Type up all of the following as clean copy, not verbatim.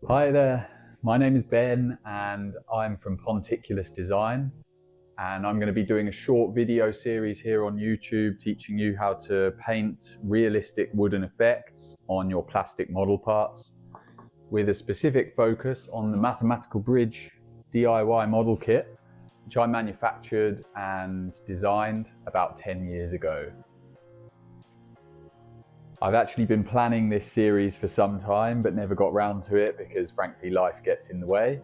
Hi there, my name is Ben and I'm from Ponticulus Design, and I'm going to be doing a short video series here on YouTube teaching you how to paint realistic wooden effects on your plastic model parts with a specific focus on the Mathematical Bridge DIY model kit, which I manufactured and designed about 10 years ago. I've actually been planning this series for some time but never got round to it because frankly life gets in the way.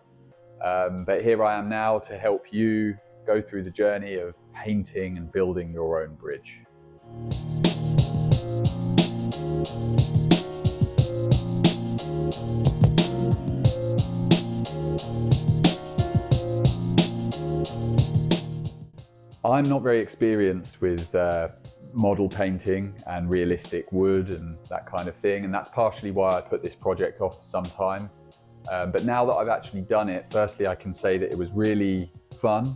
But here I am now to help you go through the journey of painting and building your own bridge. I'm not very experienced with model painting and realistic wood and that kind of thing, and that's partially why I put this project off for some time. But now that I've actually done it, firstly I can say that it was really fun,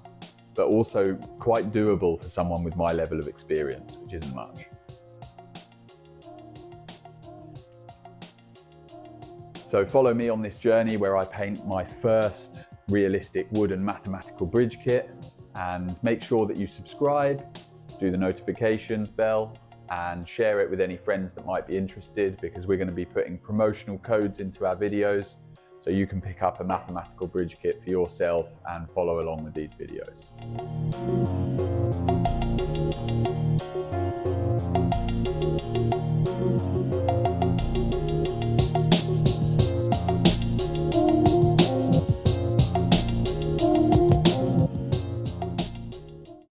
but also quite doable for someone with my level of experience, which isn't much. So follow me on this journey where I paint my first realistic wood and mathematical bridge kit, and make sure that you subscribe, do the notifications bell, and share it with any friends that might be interested, because we're going to be putting promotional codes into our videos so you can pick up a mathematical bridge kit for yourself and follow along with these videos.